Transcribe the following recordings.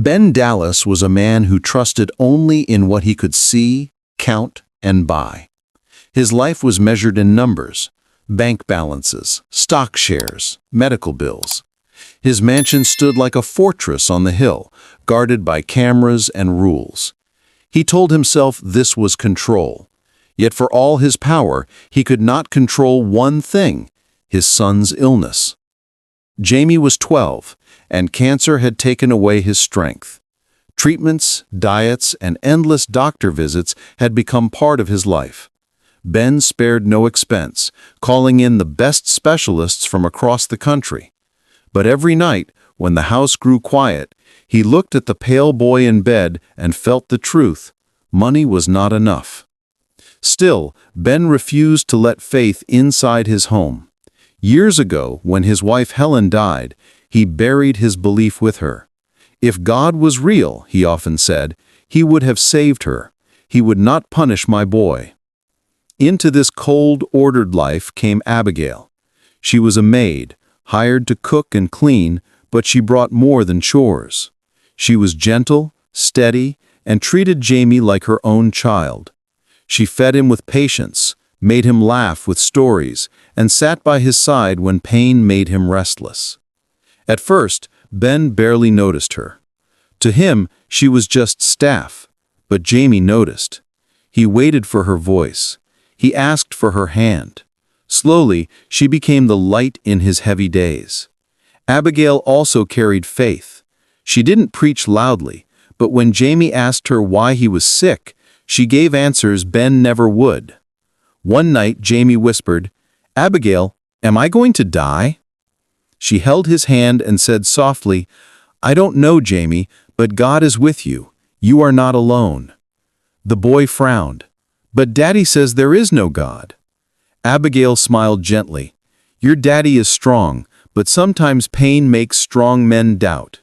Ben Dallas was a man who trusted only in what he could see, count, and buy. His life was measured in numbers, bank balances, stock shares, medical bills. His mansion stood like a fortress on the hill, guarded by cameras and rules. He told himself this was control. Yet for all his power, he could not control one thing: his son's illness. Jamie was 12, and cancer had taken away his strength. Treatments, diets, and endless doctor visits had become part of his life. Ben spared no expense, calling in the best specialists from across the country. But every night, when the house grew quiet, he looked at the pale boy in bed and felt the truth: money was not enough. Still, Ben refused to let faith inside his home. Years ago, when his wife Helen died, he buried his belief with her. If God was real, he often said, he would have saved her. He would not punish my boy. Into this cold, ordered life came Abigail. She was a maid, hired to cook and clean, but she brought more than chores. She was gentle, steady, and treated Jamie like her own child. She fed him with patience, made him laugh with stories, and sat by his side when pain made him restless. At first, Ben barely noticed her. To him, she was just staff, but Jamie noticed. He waited for her voice. He asked for her hand. Slowly, she became the light in his heavy days. Abigail also carried faith. She didn't preach loudly, but when Jamie asked her why he was sick, she gave answers Ben never would. One night, Jamie whispered, "Abigail, am I going to die?" She held his hand and said softly, "I don't know, Jamie, but God is with you. You are not alone." The boy frowned. "But Daddy says there is no God." Abigail smiled gently. "Your daddy is strong, but sometimes pain makes strong men doubt.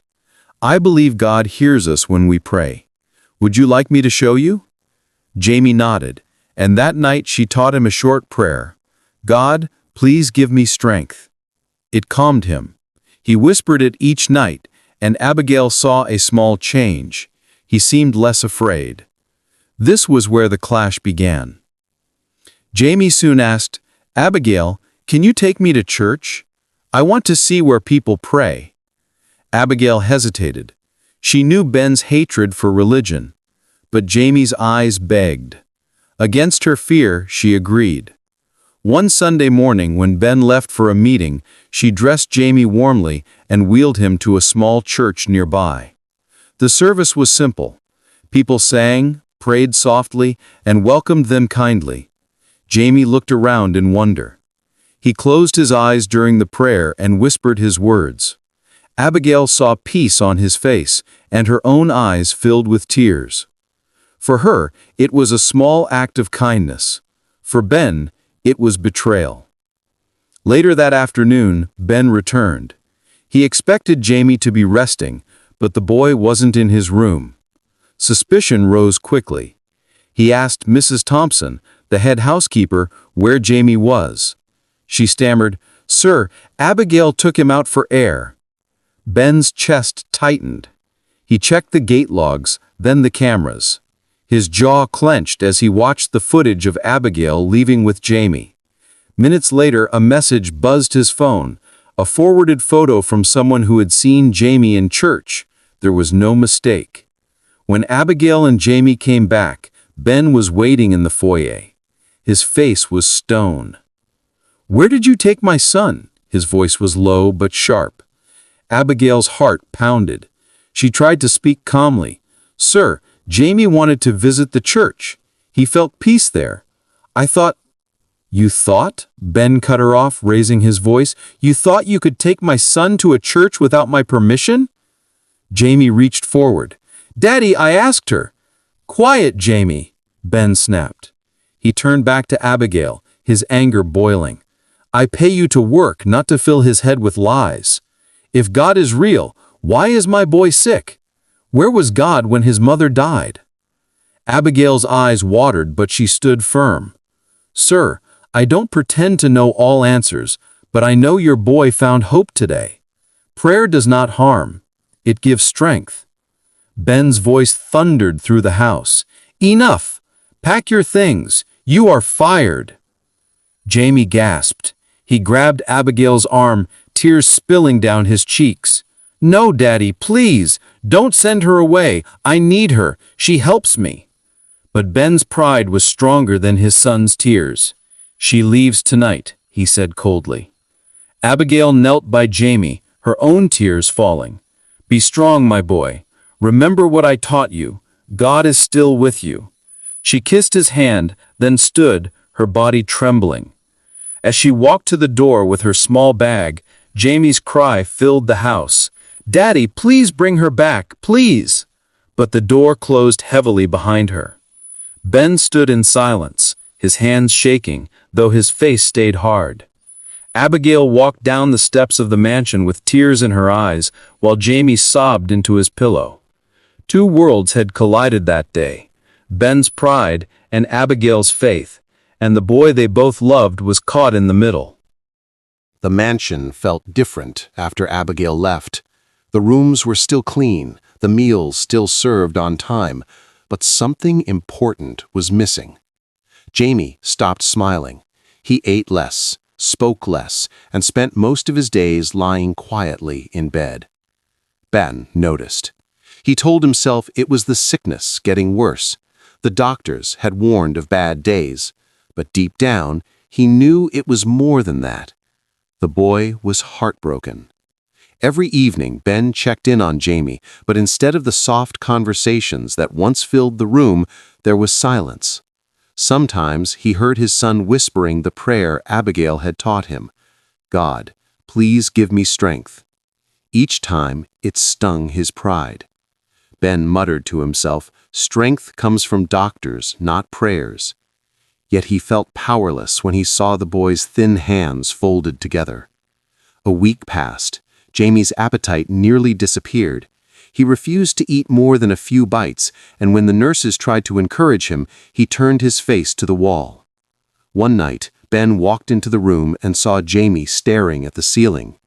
I believe God hears us when we pray. Would you like me to show you?" Jamie nodded, and that night she taught him a short prayer. "God, please give me strength." It calmed him. He whispered it each night, and Abigail saw a small change. He seemed less afraid. This was where the clash began. Jamie soon asked, "Abigail, can you take me to church? I want to see where people pray." Abigail hesitated. She knew Ben's hatred for religion, but Jamie's eyes begged. Against her fear, she agreed. One Sunday morning, when Ben left for a meeting, she dressed Jamie warmly and wheeled him to a small church nearby. The service was simple. People sang, prayed softly, and welcomed them kindly. Jamie looked around in wonder. He closed his eyes during the prayer and whispered his words. Abigail saw peace on his face, and her own eyes filled with tears. For her, it was a small act of kindness. For Ben, it was betrayal. Later that afternoon, Ben returned. He expected Jamie to be resting, but the boy wasn't in his room. Suspicion rose quickly. He asked Mrs. Thompson, the head housekeeper, where Jamie was. She stammered, "Sir, Abigail took him out for air." Ben's chest tightened. He checked the gate logs, then the cameras. His jaw clenched as he watched the footage of Abigail leaving with Jamie. Minutes later, a message buzzed his phone, a forwarded photo from someone who had seen Jamie in church. There was no mistake. When Abigail and Jamie came back, Ben was waiting in the foyer. His face was stone. "Where did you take my son?" His voice was low but sharp. Abigail's heart pounded. She tried to speak calmly. "Sir, Jamie wanted to visit the church. He felt peace there. I thought—" "You thought?" Ben cut her off, raising his voice. "You thought you could take my son to a church without my permission?" Jamie reached forward. "Daddy, I asked her." "Quiet, Jamie," Ben snapped. He turned back to Abigail, his anger boiling. "I pay you to work, not to fill his head with lies. If God is real, why is my boy sick? Where was God when his mother died?" Abigail's eyes watered, but she stood firm. "Sir, I don't pretend to know all answers, but I know your boy found hope today. Prayer does not harm. It gives strength." Ben's voice thundered through the house. "Enough! Pack your things! You are fired!" Jamie gasped. He grabbed Abigail's arm, tears spilling down his cheeks. "No, Daddy, please! Don't send her away! I need her! She helps me!" But Ben's pride was stronger than his son's tears. "She leaves tonight," he said coldly. Abigail knelt by Jamie, her own tears falling. "Be strong, my boy. Remember what I taught you. God is still with you." She kissed his hand, then stood, her body trembling. As she walked to the door with her small bag, Jamie's cry filled the house. "Daddy, please bring her back, please!" But the door closed heavily behind her. Ben stood in silence, his hands shaking, though his face stayed hard. Abigail walked down the steps of the mansion with tears in her eyes, while Jamie sobbed into his pillow. Two worlds had collided that day, Ben's pride and Abigail's faith, and the boy they both loved was caught in the middle. The mansion felt different after Abigail left. The rooms were still clean, the meals still served on time, but something important was missing. Jamie stopped smiling. He ate less, spoke less, and spent most of his days lying quietly in bed. Ben noticed. He told himself it was the sickness getting worse. The doctors had warned of bad days, but deep down, he knew it was more than that. The boy was heartbroken. Every evening, Ben checked in on Jamie, but instead of the soft conversations that once filled the room, there was silence. Sometimes he heard his son whispering the prayer Abigail had taught him. "God, please give me strength." Each time, it stung his pride. Ben muttered to himself, "Strength comes from doctors, not prayers." Yet he felt powerless when he saw the boy's thin hands folded together. A week passed. Jamie's appetite nearly disappeared. He refused to eat more than a few bites, and when the nurses tried to encourage him, he turned his face to the wall. One night, Ben walked into the room and saw Jamie staring at the ceiling.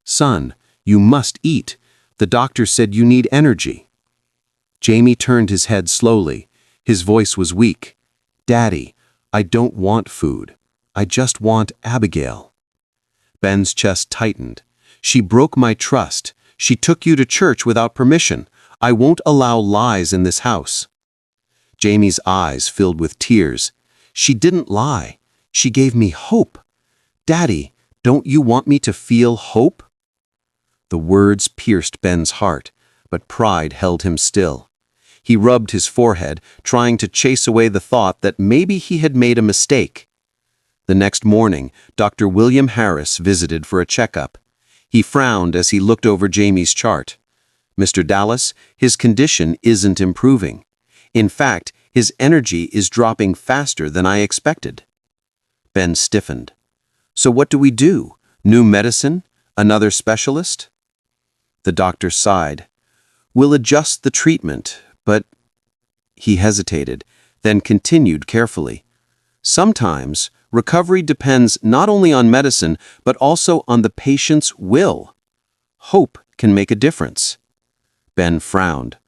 "Son, you must eat. The doctor said you need energy." Jamie turned his head slowly. His voice was weak. "Daddy, I don't want food. I just want Abigail." Ben's chest tightened. "She broke my trust. She took you to church without permission. I won't allow lies in this house." Jamie's eyes filled with tears. "She didn't lie. She gave me hope. Daddy, don't you want me to feel hope?" The words pierced Ben's heart, but pride held him still. He rubbed his forehead, trying to chase away the thought that maybe he had made a mistake. The next morning, Dr. William Harris visited for a checkup. He frowned as he looked over Jamie's chart. "Mr. Dallas, his condition isn't improving. In fact, his energy is dropping faster than I expected." Ben stiffened. "So what do we do? New medicine? Another specialist?" The doctor sighed. "We'll adjust the treatment, but—" He hesitated, then continued carefully. "Sometimes, recovery depends not only on medicine, but also on the patient's will. Hope can make a difference." Ben frowned.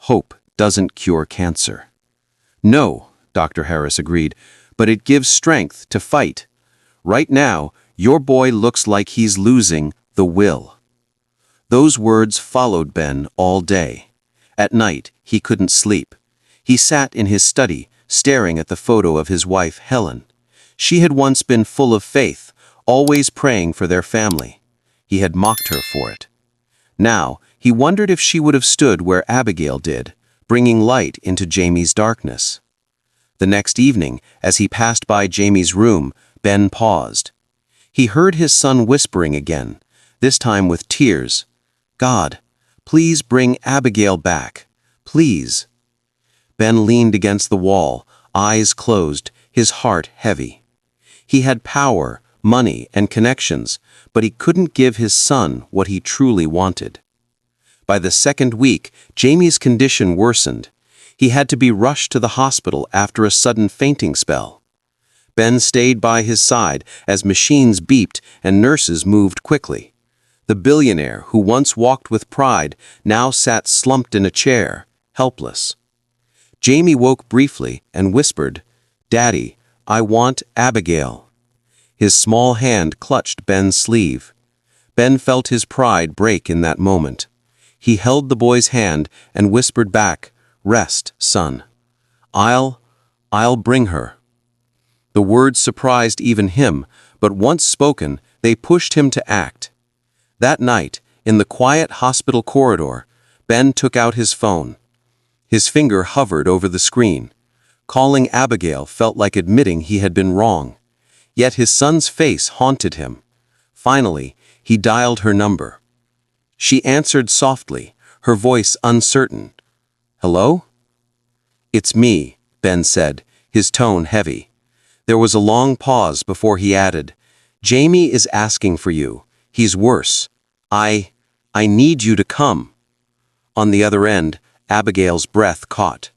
"Hope doesn't cure cancer." "No," Dr. Harris agreed, "but it gives strength to fight. Right now, your boy looks like he's losing the will." Those words followed Ben all day. At night, he couldn't sleep. He sat in his study, staring at the photo of his wife, Helen. She had once been full of faith, always praying for their family. He had mocked her for it. Now, he wondered if she would have stood where Abigail did, bringing light into Jamie's darkness. The next evening, as he passed by Jamie's room, Ben paused. He heard his son whispering again, this time with tears. "God, please bring Abigail back. Please." Ben leaned against the wall, eyes closed, his heart heavy. He had power, money, and connections, but he couldn't give his son what he truly wanted. By the second week, Jamie's condition worsened. He had to be rushed to the hospital after a sudden fainting spell. Ben stayed by his side as machines beeped and nurses moved quickly. The billionaire, who once walked with pride, now sat slumped in a chair, helpless. Jamie woke briefly and whispered, "Daddy, I want Abigail." His small hand clutched Ben's sleeve. Ben felt his pride break in that moment. He held the boy's hand and whispered back, "Rest, son. I'll bring her." The words surprised even him, but once spoken, they pushed him to act. That night, in the quiet hospital corridor, Ben took out his phone. His finger hovered over the screen. Calling Abigail felt like admitting he had been wrong. Yet his son's face haunted him. Finally, he dialed her number. She answered softly, her voice uncertain. "Hello?" "It's me," Ben said, his tone heavy. There was a long pause before he added, "Jamie is asking for you. He's worse. I need you to come." On the other end, Abigail's breath caught.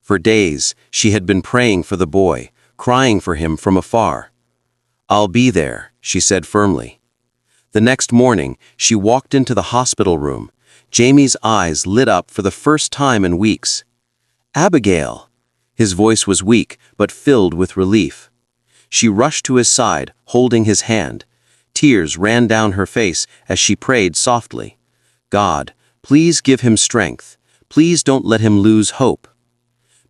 For days, she had been praying for the boy, crying for him from afar. "I'll be there," she said firmly. The next morning, she walked into the hospital room. Jamie's eyes lit up for the first time in weeks. "Abigail!" His voice was weak, but filled with relief. She rushed to his side, holding his hand. Tears ran down her face as she prayed softly. "God, please give him strength. Please don't let him lose hope."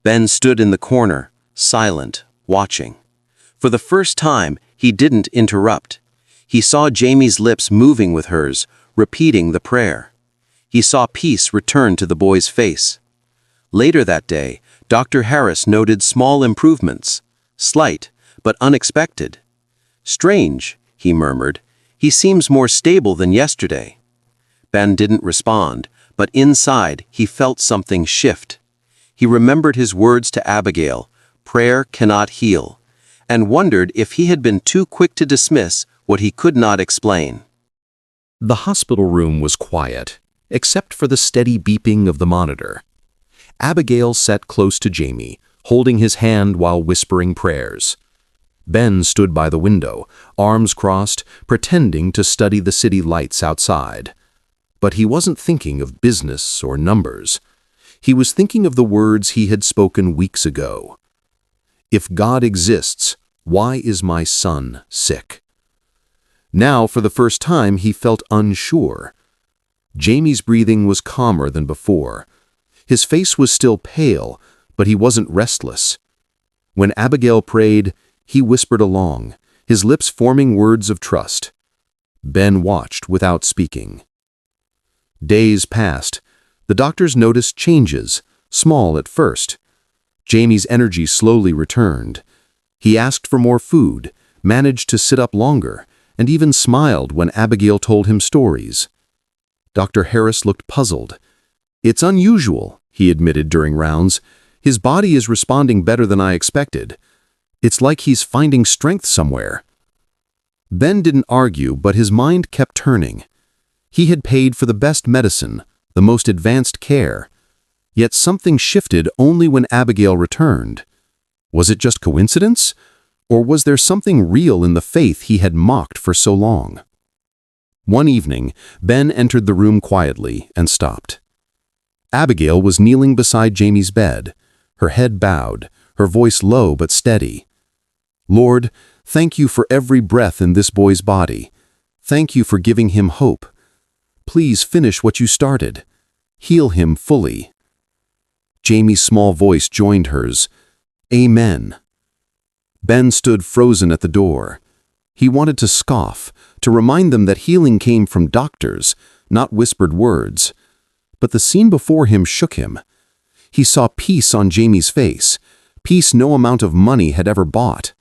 Ben stood in the corner, silent, watching. For the first time, he didn't interrupt. He saw Jamie's lips moving with hers, repeating the prayer. He saw peace return to the boy's face. Later that day, Dr. Harris noted small improvements, slight, but unexpected. "Strange," he murmured. "He seems more stable than yesterday." Ben didn't respond, but inside he felt something shift. He remembered his words to Abigail, "Prayer cannot heal," and wondered if he had been too quick to dismiss what he could not explain. The hospital room was quiet, except for the steady beeping of the monitor. Abigail sat close to Jamie, holding his hand while whispering prayers. Ben stood by the window, arms crossed, pretending to study the city lights outside. But he wasn't thinking of business or numbers. He was thinking of the words he had spoken weeks ago. "If God exists, why is my son sick?" Now, for the first time, he felt unsure. Jamie's breathing was calmer than before. His face was still pale, but he wasn't restless. When Abigail prayed, he whispered along, his lips forming words of trust. Ben watched without speaking. Days passed. The doctors noticed changes, small at first. Jamie's energy slowly returned. He asked for more food, managed to sit up longer, and even smiled when Abigail told him stories. Dr. Harris looked puzzled. "It's unusual," he admitted during rounds. "His body is responding better than I expected. It's like he's finding strength somewhere." Ben didn't argue, but his mind kept turning. He had paid for the best medicine, the most advanced care. Yet something shifted only when Abigail returned. Was it just coincidence? Or was there something real in the faith he had mocked for so long? One evening, Ben entered the room quietly and stopped. Abigail was kneeling beside Jamie's bed, her head bowed, her voice low but steady. "Lord, thank you for every breath in this boy's body. Thank you for giving him hope. Please finish what you started. Heal him fully." Jamie's small voice joined hers. "Amen." Ben stood frozen at the door. He wanted to scoff, to remind them that healing came from doctors, not whispered words. But the scene before him shook him. He saw peace on Jamie's face, peace no amount of money had ever bought.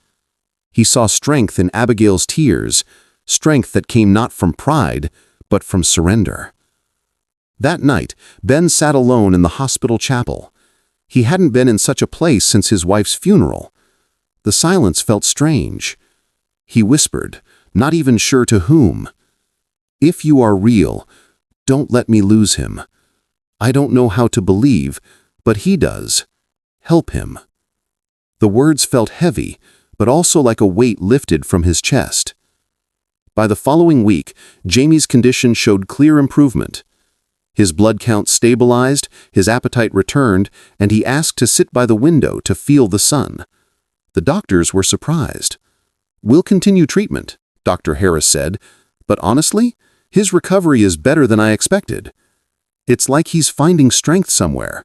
He saw strength in Abigail's tears, strength that came not from pride, but from surrender. That night, Ben sat alone in the hospital chapel. He hadn't been in such a place since his wife's funeral. The silence felt strange. He whispered, not even sure to whom, "If you are real, don't let me lose him. I don't know how to believe, but he does. Help him." The words felt heavy, but also like a weight lifted from his chest. By the following week, Jamie's condition showed clear improvement. His blood count stabilized, his appetite returned, and he asked to sit by the window to feel the sun. The doctors were surprised. "We'll continue treatment," Dr. Harris said, "but honestly, his recovery is better than I expected. It's like he's finding strength somewhere."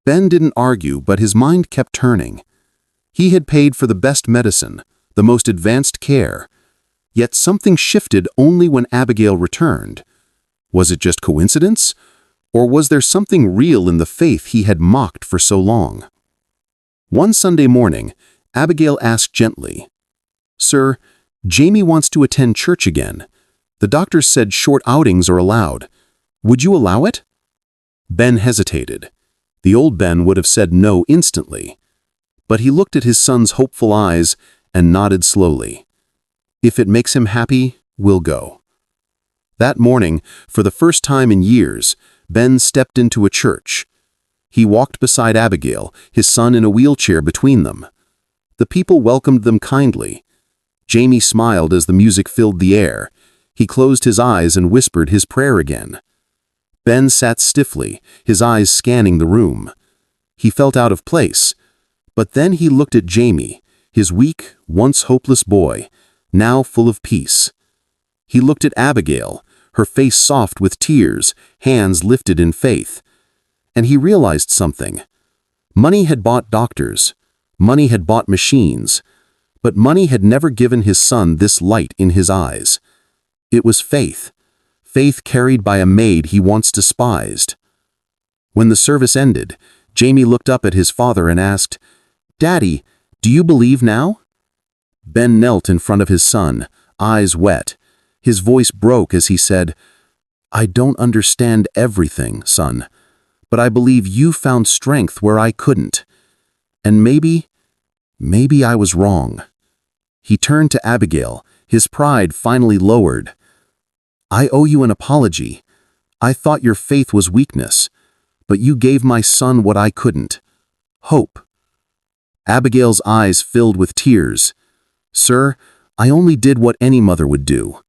Ben didn't argue, but his mind kept turning. He had paid for the best medicine, the most advanced care. Yet something shifted only when Abigail returned. Was it just coincidence? Or was there something real in the faith he had mocked for so long? One Sunday morning, Abigail asked gently, "Sir, Jamie wants to attend church again. The doctor said short outings are allowed. Would you allow it?" Ben hesitated. The old Ben would have said no instantly. But he looked at his son's hopeful eyes and nodded slowly. "If it makes him happy, we'll go." That morning, for the first time in years, Ben stepped into a church. He walked beside Abigail, his son in a wheelchair between them. The people welcomed them kindly. Jamie smiled as the music filled the air. He closed his eyes and whispered his prayer again. Ben sat stiffly, his eyes scanning the room. He felt out of place. But then he looked at Jamie, his weak, once hopeless boy, now full of peace. He looked at Abigail, her face soft with tears, hands lifted in faith. And he realized something. Money had bought doctors. Money had bought machines. But money had never given his son this light in his eyes. It was faith. Faith carried by a maid he once despised. When the service ended, Jamie looked up at his father and asked, "Daddy, do you believe now?" Ben knelt in front of his son, eyes wet. His voice broke as he said, "I don't understand everything, son, but I believe you found strength where I couldn't. And maybe I was wrong." He turned to Abigail, his pride finally lowered. "I owe you an apology. I thought your faith was weakness, but you gave my son what I couldn't. Hope." Abigail's eyes filled with tears. "Sir, I only did what any mother would do.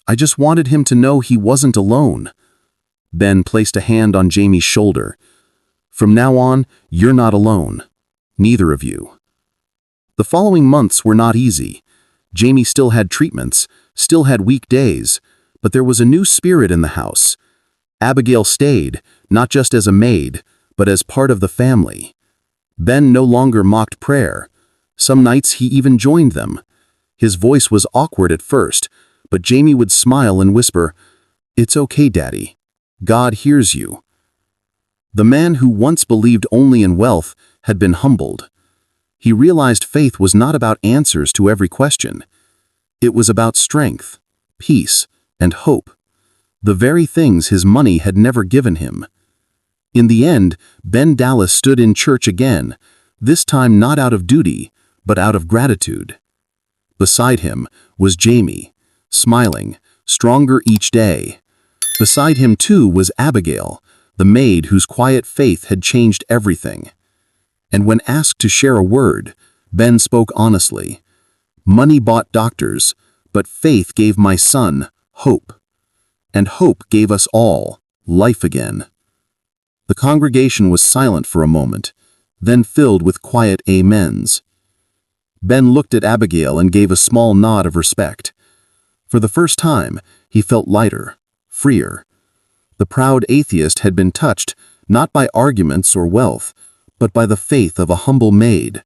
I just wanted him to know he wasn't alone." Ben placed a hand on Jamie's shoulder. "From now on, you're not alone. Neither of you." The following months were not easy. Jamie still had treatments, still had weak days, but there was a new spirit in the house. Abigail stayed, not just as a maid, but as part of the family. Ben no longer mocked prayer. Some nights he even joined them. His voice was awkward at first, but Jamie would smile and whisper, "It's okay, Daddy. God hears you." The man who once believed only in wealth had been humbled. He realized faith was not about answers to every question. It was about strength, peace, and hope. The very things his money had never given him. In the end, Ben Dallas stood in church again, this time not out of duty, but out of gratitude. Beside him was Jamie, smiling, stronger each day. Beside him too was Abigail, the maid whose quiet faith had changed everything. And when asked to share a word, Ben spoke honestly. "Money bought doctors, but faith gave my son hope. And hope gave us all life again." The congregation was silent for a moment, then filled with quiet amens. Ben looked at Abigail and gave a small nod of respect. For the first time, he felt lighter, freer. The proud atheist had been touched not by arguments or wealth, but by the faith of a humble maid.